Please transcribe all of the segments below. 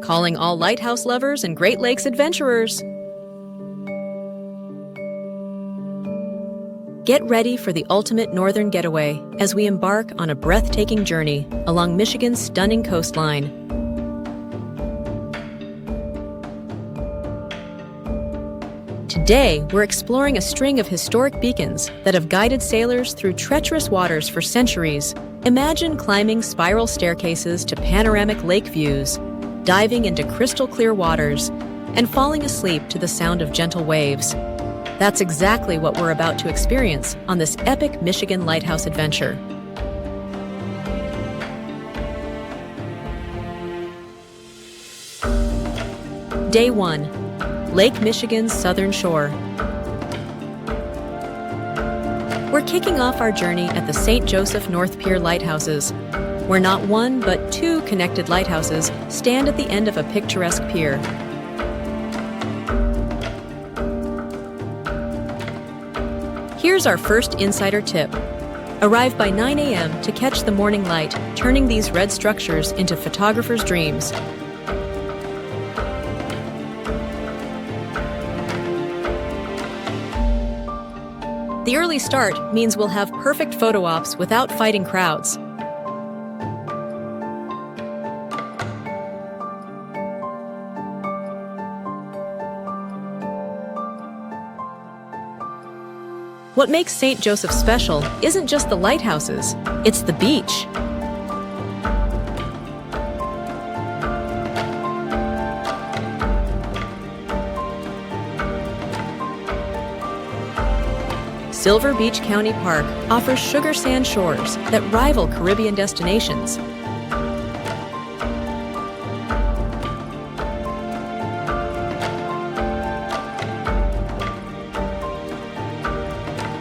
calling all lighthouse lovers and Great Lakes adventurers. Get ready for the ultimate northern getaway as we embark on a breathtaking journey along Michigan's stunning coastline. Today, we're exploring a string of historic beacons that have guided sailors through treacherous waters for centuries. Imagine climbing spiral staircases to panoramic lake views, diving into crystal-clear waters, and falling asleep to the sound of gentle waves. That's exactly what we're about to experience on this epic Michigan lighthouse adventure. Day 1. Lake Michigan's southern shore. We're kicking off our journey at the St. Joseph North Pier Lighthouses, where not one but two connected lighthouses stand at the end of a picturesque pier. Here's our first insider tip. Arrive by 9 a.m. to catch the morning light, turning these red structures into photographers' dreams. The early start means we'll have perfect photo ops without fighting crowds. What makes St. Joseph special isn't just the lighthouses, it's the beach. Silver Beach County Park offers sugar sand shores that rival Caribbean destinations.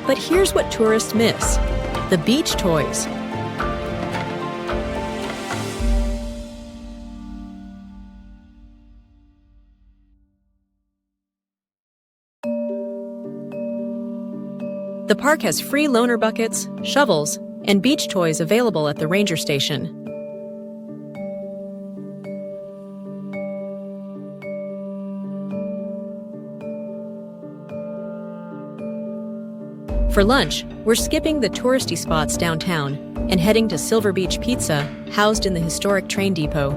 But here's what tourists miss: the beach toys. The park has free loaner buckets, shovels, and beach toys available at the ranger station. For lunch, we're skipping the touristy spots downtown and heading to Silver Beach Pizza, housed in the historic train depot.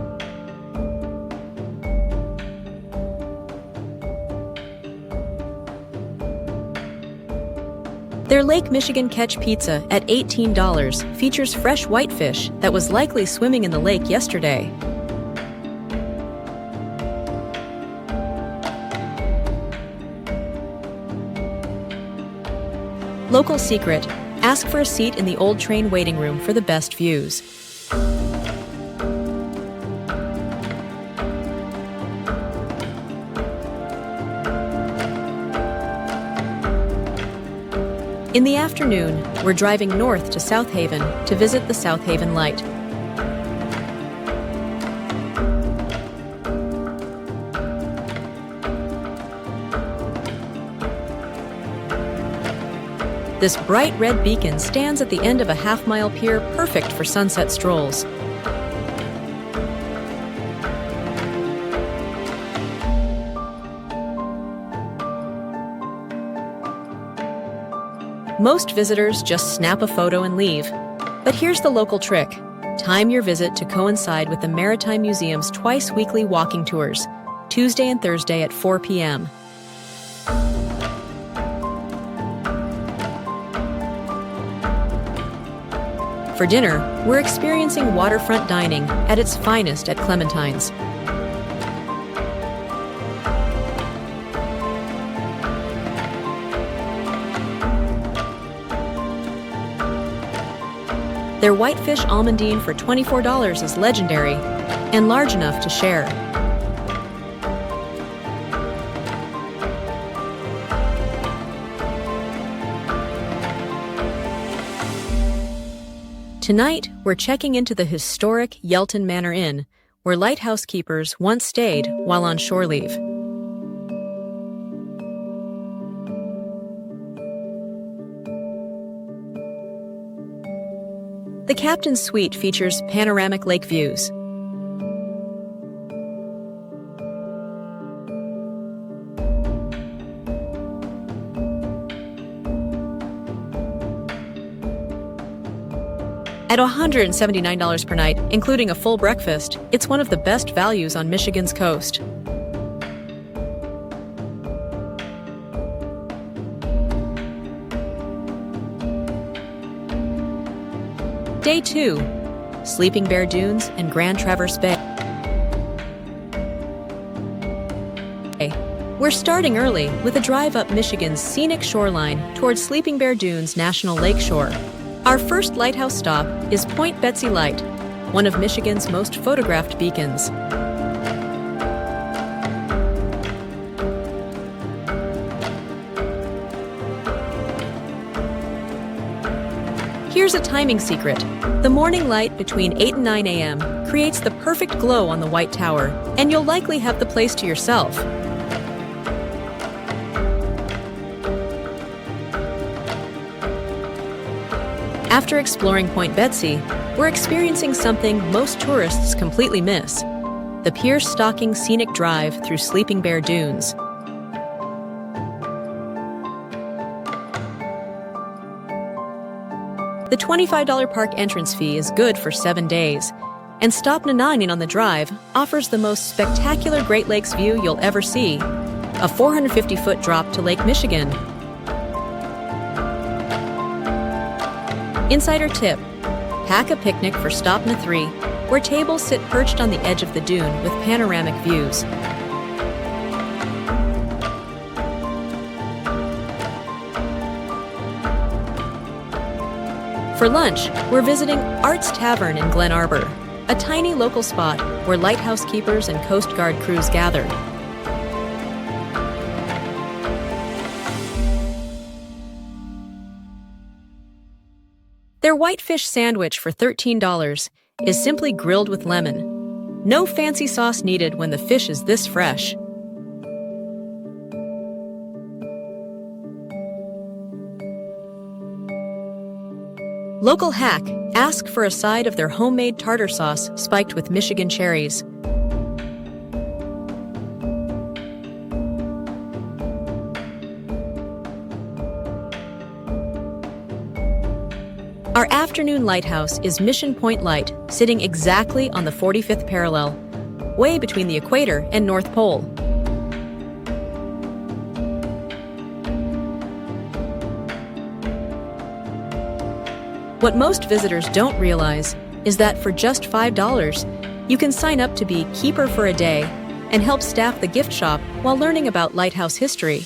Their Lake Michigan Catch Pizza at $18 features fresh whitefish that was likely swimming in the lake yesterday. Local secret: ask for a seat in the old train waiting room for the best views. In the afternoon, we're driving north to South Haven to visit the South Haven Light. This bright red beacon stands at the end of a half-mile pier, perfect for sunset strolls. Most visitors just snap a photo and leave. But here's the local trick. Time your visit to coincide with the Maritime Museum's twice-weekly walking tours, Tuesday and Thursday at 4 p.m. For dinner, we're experiencing waterfront dining at its finest at Clementine's. Their whitefish almondine for $24 is legendary and large enough to share. Tonight, we're checking into the historic Yelton Manor Inn, where lighthouse keepers once stayed while on shore leave. The Captain's Suite features panoramic lake views. At $179 per night, including a full breakfast, it's one of the best values on Michigan's coast. Day 2. Sleeping Bear Dunes and Grand Traverse Bay. We're starting early with a drive up Michigan's scenic shoreline towards Sleeping Bear Dunes National Lakeshore. Our first lighthouse stop is Point Betsy Light, one of Michigan's most photographed beacons. Here's a timing secret. The morning light between 8 and 9 a.m. creates the perfect glow on the White Tower, and you'll likely have the place to yourself. After exploring Point Betsy, we're experiencing something most tourists completely miss: the Pier stalking scenic drive through Sleeping Bear Dunes. The $25 park entrance fee is good for 7 days, and Stop Nanainin on the drive offers the most spectacular Great Lakes view you'll ever see: a 450-foot drop to Lake Michigan. Insider tip: pack a picnic for Stop Na 3, where tables sit perched on the edge of the dune with panoramic views. For lunch, we're visiting Art's Tavern in Glen Arbor, a tiny local spot where lighthouse keepers and Coast Guard crews gather. Their whitefish sandwich for $13 is simply grilled with lemon. No fancy sauce needed when the fish is this fresh. Local hack: ask for a side of their homemade tartar sauce spiked with Michigan cherries. Our afternoon lighthouse is Mission Point Light, sitting exactly on the 45th parallel, way between the equator and North Pole. What most visitors don't realize is that for just $5, you can sign up to be keeper for a day and help staff the gift shop while learning about lighthouse history.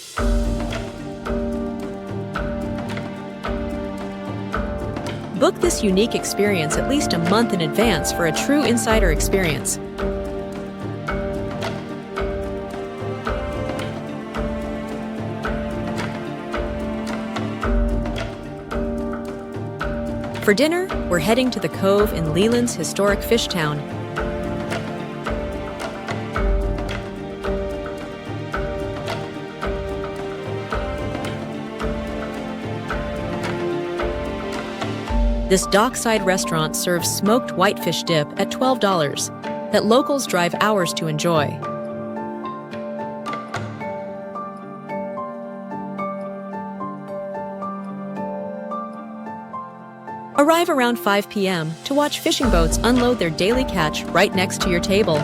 Book this unique experience at least a month in advance for a true insider experience. For dinner, we're heading to the Cove in Leland's historic fish town. This dockside restaurant serves smoked whitefish dip at $12 that locals drive hours to enjoy. Arrive around 5 p.m. to watch fishing boats unload their daily catch right next to your table.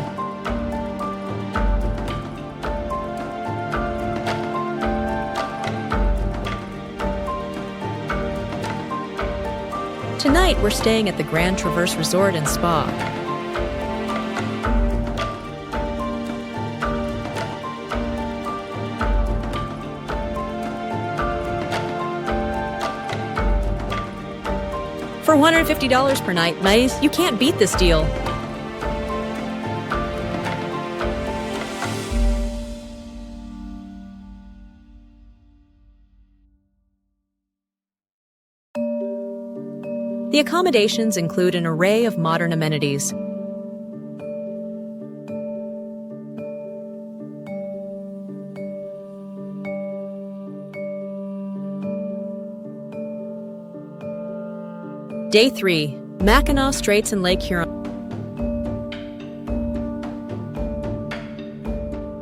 Tonight, we're staying at the Grand Traverse Resort and Spa. For $150 per night, ladies, you can't beat this deal. The accommodations include an array of modern amenities. Day 3. Mackinac Straits and Lake Huron.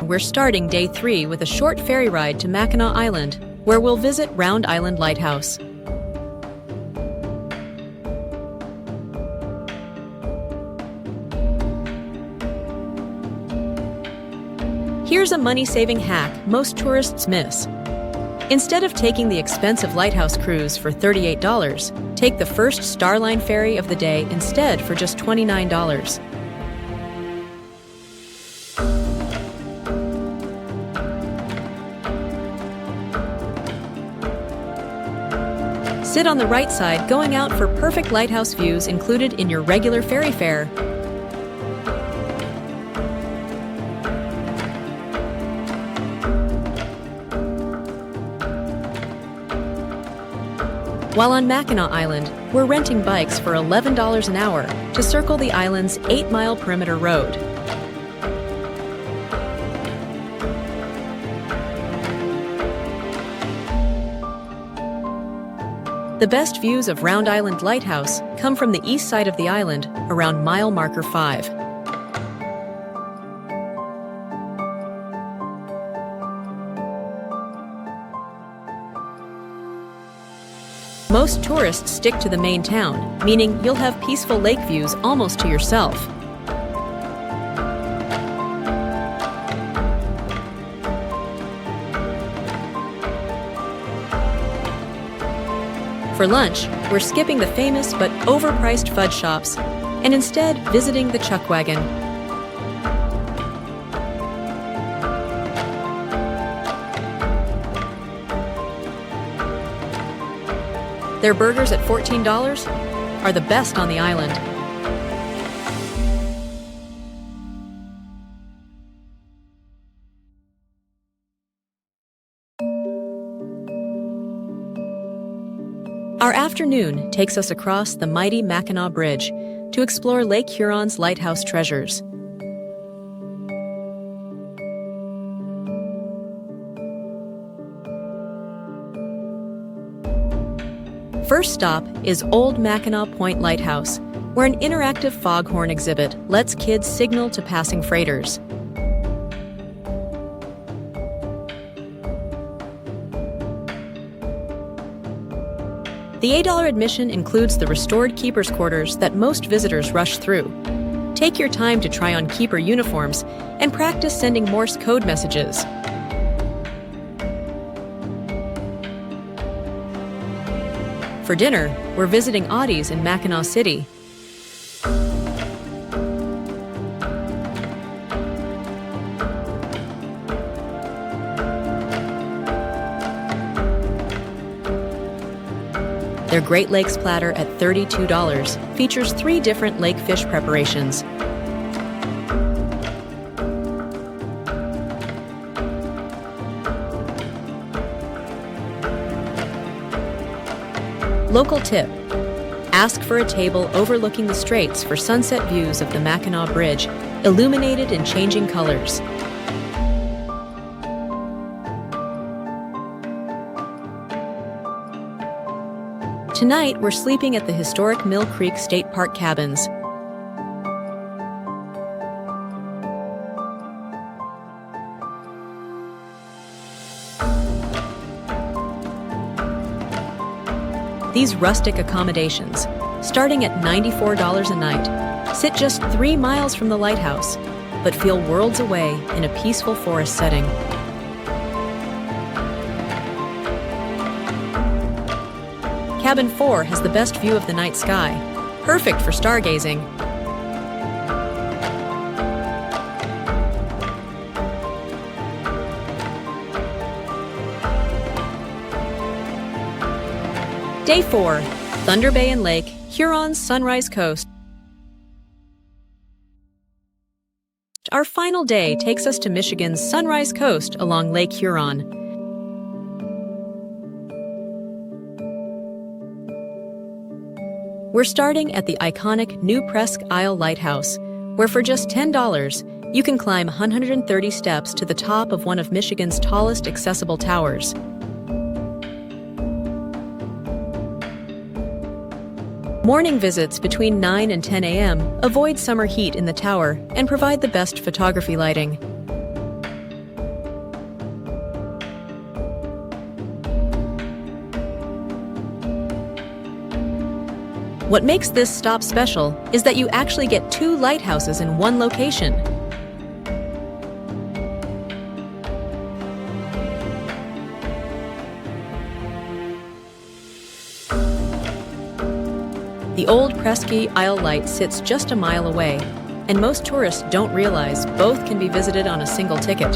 We're starting Day 3 with a short ferry ride to Mackinac Island, where we'll visit Round Island Lighthouse. Here's a money-saving hack most tourists miss. Instead of taking the expensive lighthouse cruise for $38, take the first Starline ferry of the day instead for just $29. Sit on the right side going out for perfect lighthouse views included in your regular ferry fare. While on Mackinac Island, we're renting bikes for $11 an hour to circle the island's 8-mile perimeter road. The best views of Round Island Lighthouse come from the east side of the island around mile marker 5. Most tourists stick to the main town, meaning you'll have peaceful lake views almost to yourself. For lunch, we're skipping the famous but overpriced fudge shops and instead visiting the chuck wagon. Their burgers at $14 are the best on the island. Our afternoon takes us across the mighty Mackinac Bridge to explore Lake Huron's lighthouse treasures. First stop is Old Mackinac Point Lighthouse, where an interactive foghorn exhibit lets kids signal to passing freighters. The $8 admission includes the restored keeper's quarters that most visitors rush through. Take your time to try on keeper uniforms and practice sending Morse code messages. For dinner, we're visiting Audie's in Mackinac City. Their Great Lakes platter at $32 features 3 different lake fish preparations. Local tip: ask for a table overlooking the Straits for sunset views of the Mackinac Bridge, illuminated in changing colors. Tonight, we're sleeping at the historic Mill Creek State Park cabins. These rustic accommodations, starting at $94 a night, sit just 3 miles from the lighthouse, but feel worlds away in a peaceful forest setting. Cabin 4 has the best view of the night sky, perfect for stargazing. Day 4, Thunder Bay and Lake, Huron's Sunrise Coast. Our final day takes us to Michigan's Sunrise Coast along Lake Huron. We're starting at the iconic New Presque Isle Lighthouse, where for just $10, you can climb 130 steps to the top of one of Michigan's tallest accessible towers. Morning visits between 9 and 10 a.m. avoid summer heat in the tower and provide the best photography lighting. What makes this stop special is that you actually get 2 lighthouses in one location. The old Presque Isle Light sits just a mile away, and most tourists don't realize both can be visited on a single ticket.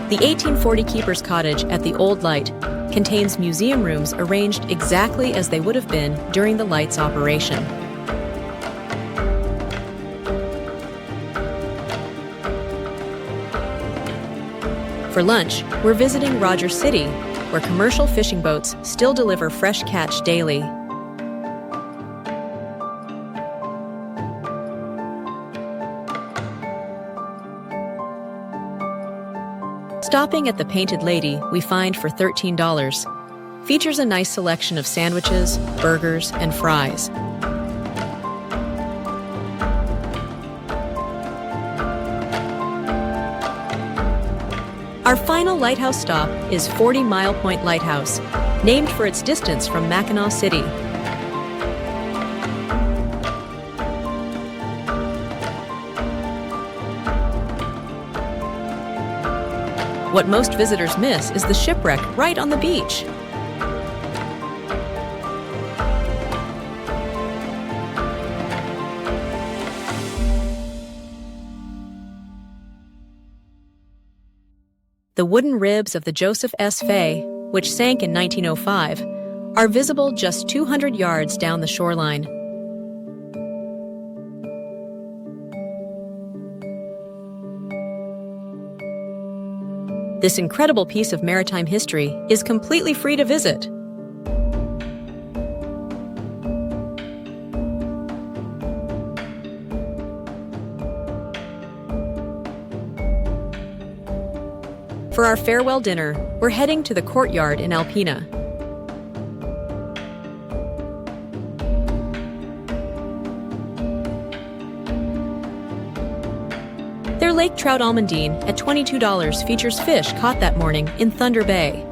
The 1840 Keeper's Cottage at the Old Light contains museum rooms arranged exactly as they would have been during the light's operation. For lunch, we're visiting Rogers City, where commercial fishing boats still deliver fresh catch daily. Stopping at the Painted Lady we find for $13 features a nice selection of sandwiches, burgers, and fries. Our final lighthouse stop is 40 Mile Point Lighthouse, named for its distance from Mackinac City. What most visitors miss is the shipwreck right on the beach. The wooden ribs of the Joseph S. Fay, which sank in 1905, are visible just 200 yards down the shoreline. This incredible piece of maritime history is completely free to visit. For our farewell dinner, we're heading to the courtyard in Alpena. Their lake trout almondine at $22 features fish caught that morning in Thunder Bay.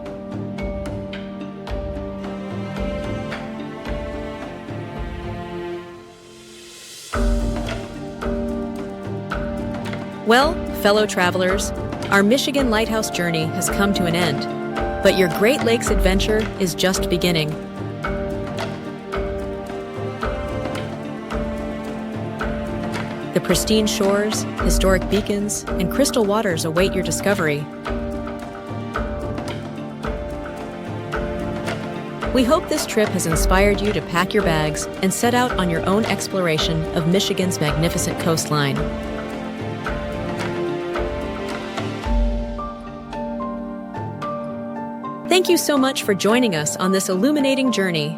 Well, fellow travelers, our Michigan lighthouse journey has come to an end, but your Great Lakes adventure is just beginning. The pristine shores, historic beacons, and crystal waters await your discovery. We hope this trip has inspired you to pack your bags and set out on your own exploration of Michigan's magnificent coastline. Thank you so much for joining us on this illuminating journey.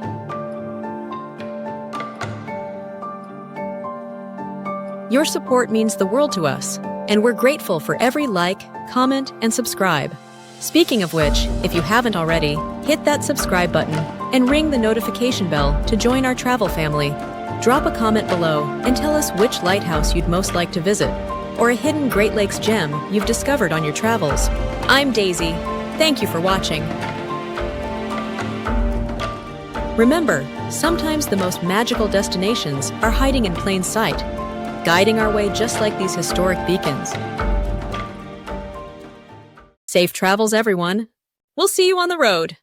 Your support means the world to us, and we're grateful for every like, comment, and subscribe. Speaking of which, if you haven't already, hit that subscribe button and ring the notification bell to join our travel family. Drop a comment below and tell us which lighthouse you'd most like to visit, or a hidden Great Lakes gem you've discovered on your travels. I'm Daisy. Thank you for watching. Remember, sometimes the most magical destinations are hiding in plain sight, guiding our way just like these historic beacons. Safe travels, everyone. We'll see you on the road.